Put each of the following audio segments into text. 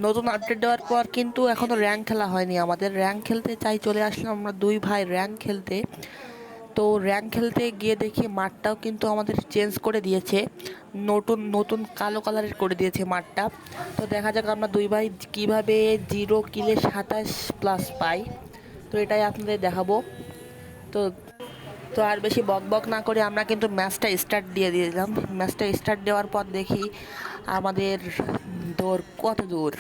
নতুন আপডেট দেওয়ার পর কিন্তু এখনও র্যাঙ্ক খেলা হয়নি আমাদের। র্যাঙ্ক খেলতে চাই, চলে আসলাম আমরা দুই ভাই র্যাঙ্ক খেলতে। তো র্যাঙ্ক খেলতে গিয়ে দেখি মাঠটাও কিন্তু আমাদের চেঞ্জ করে দিয়েছে, নতুন নতুন কালো কালারের করে দিয়েছে মাঠটা। তো দেখা যাক আমরা দুই ভাই কীভাবে 0 কিলে 27+ পাই। তো এটাই আপনাদের দেখাবো। তো তো আর বেশি বক বক না করে আমরা কিন্তু ম্যাচটা স্টার্ট দিয়ে দিলাম। ম্যাচটা স্টার্ট দেওয়ার পর দেখি আমাদের দৌড় কত দূর।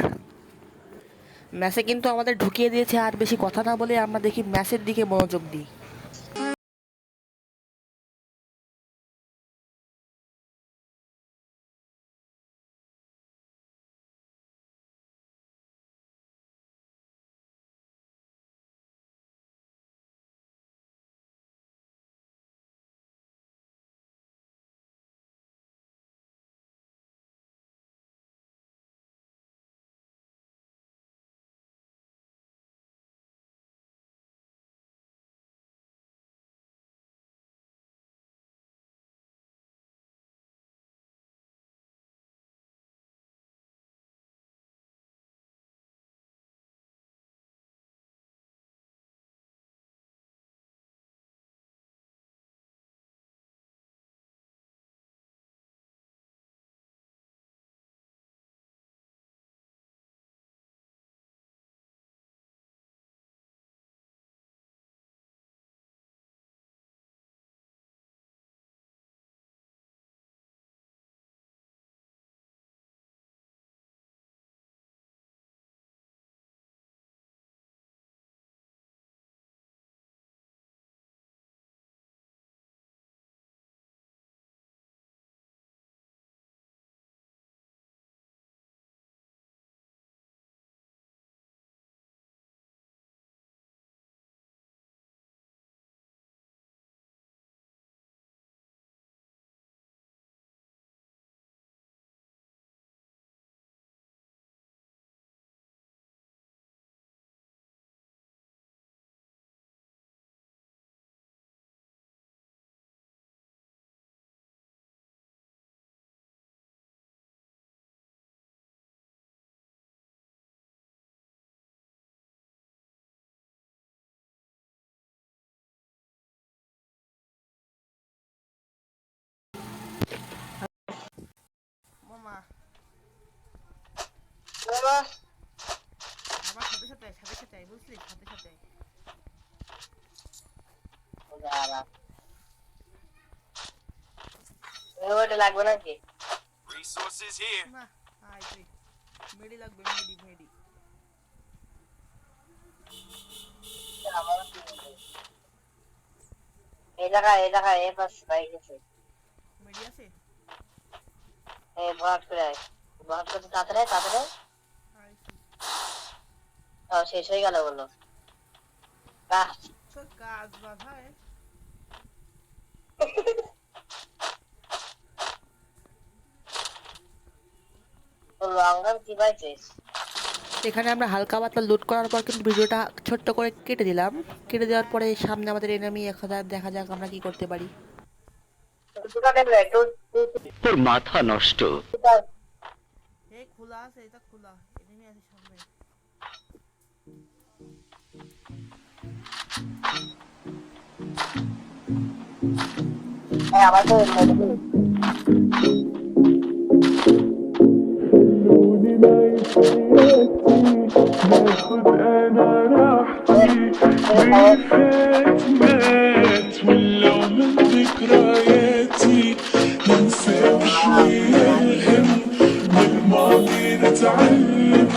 ম্যাচে কিন্তু আমাদের ঢুকিয়ে দিয়েছে। আর বেশি কথা না বলে আমরা দেখি ম্যাচের দিকে মনোযোগ দিই। মামা বাবা আমার সাথে সাথে সাথে সাথে বুঝলি, সাথে সাথে বাবা ওটা লাগবে নাকি? Resources here. না। আয় তুই, মেডি লাগবে, মেডি মেডি। আমার এই জায়গায় এ পাস পাই গেছে। মেডি আছে? এই ভরাট করতে তাড়াতাড়ি আয় তুই। শেষ হয়ে গেল বললো। বাহ তোর কাজ বাধায়। লং রান কি পাইছিস? এখানে আমরা হালকা পাতলা লুট করার পর কিন্তু ভিডিওটা ছোট্ট করে কেটে দিলাম। কেটে দেওয়ার পরে সামনে আমাদের এনিমি 1000, দেখা যাক আমরা কি করতে পারি। তোর মাথা নষ্ট। এই খোলা আছে, এটা খোলা, এনিমি আছে সামনে। আমার তো باخد انا راحتي اللي فات مات ولو من ذكرياتي ننسى شوية الهم من الماضي نتعلم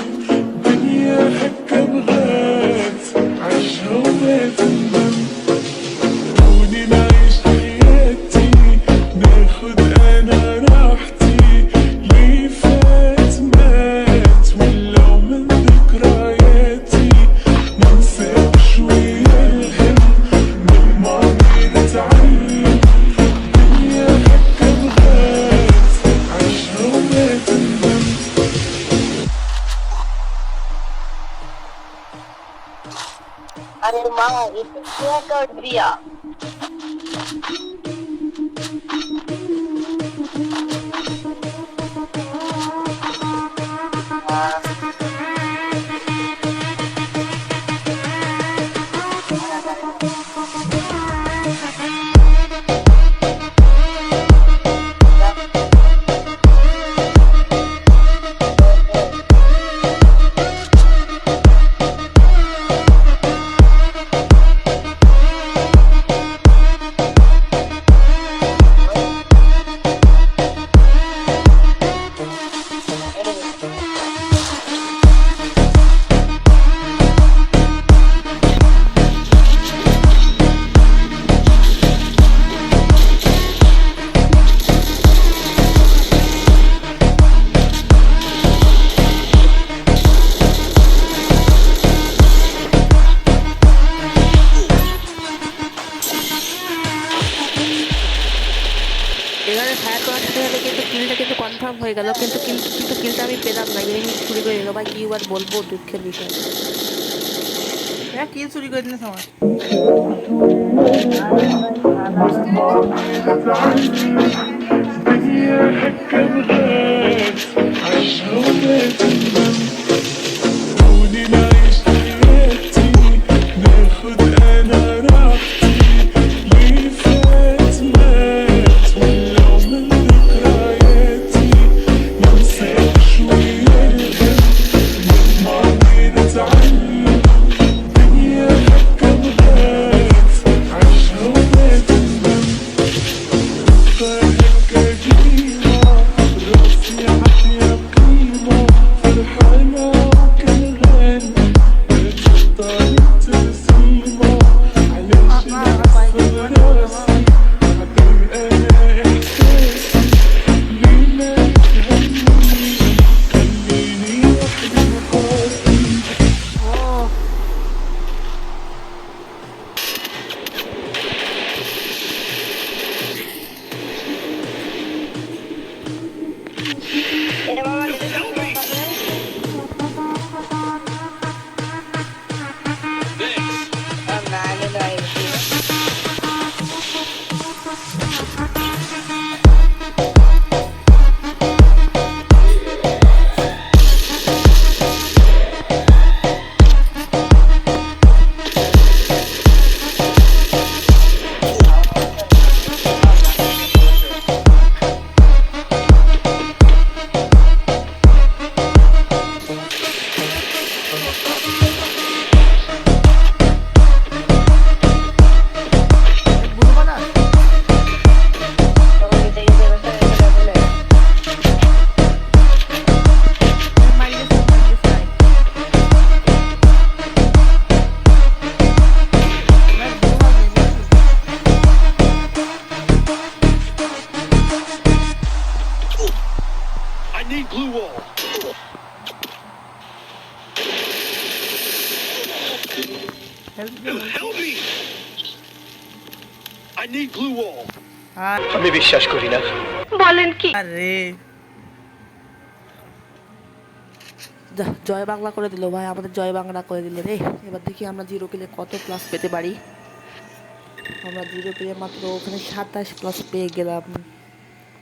دنيا هكا بغات عيشها وما تندم خلوني نعيش حياتي ناخد انا راحتي اللي فات مات ولو من ذكرياتي ننسى شوية الهم من الماضي نتعلم دنيا هكا بغات عيشها وما تندم अरे माँ ये तो क्या कर दिया? হয়ে গেল, কিন্তু কিলটা আমি পেলাম না, এনিমি চুরি করে নিল ভাই, কি আর বলবো, দুঃখের বিষয়। কি চুরি করে দিলে তোমার? الدنيا حكمهات عالشوقات كوني نعيش حياتي ناخد انا راحتي اللي فات مات ولو من ذكرياتي ننساك شوية الهم من الماضي نتعلم الدنيا حكمهات عالشوقات فاهم كديمة راسي عافية بقيمة فرحانة وكنغني بتفضل التسليمة علاش نعصب راسي عبر أنا إحساسي اللي ما يفهمني خليني وحدي بخاطري এটা বাবা এটা কি করবে? না আমি নয় তখন দিতে গেছে এবার বলে I need glue wall. Help me! I need glue wall. আমি বিশ্বাস করি না। আরে জয় বাংলা করে দিল ভাই, আমাদের জয় বাংলা করে দিল রে। এবার দেখি আমরা 0 কিলে কত প্লাস পেতে পারি। আমরা 0 কিলে মাত্র ওখানে 27 প্লাস পেয়ে গেলাম।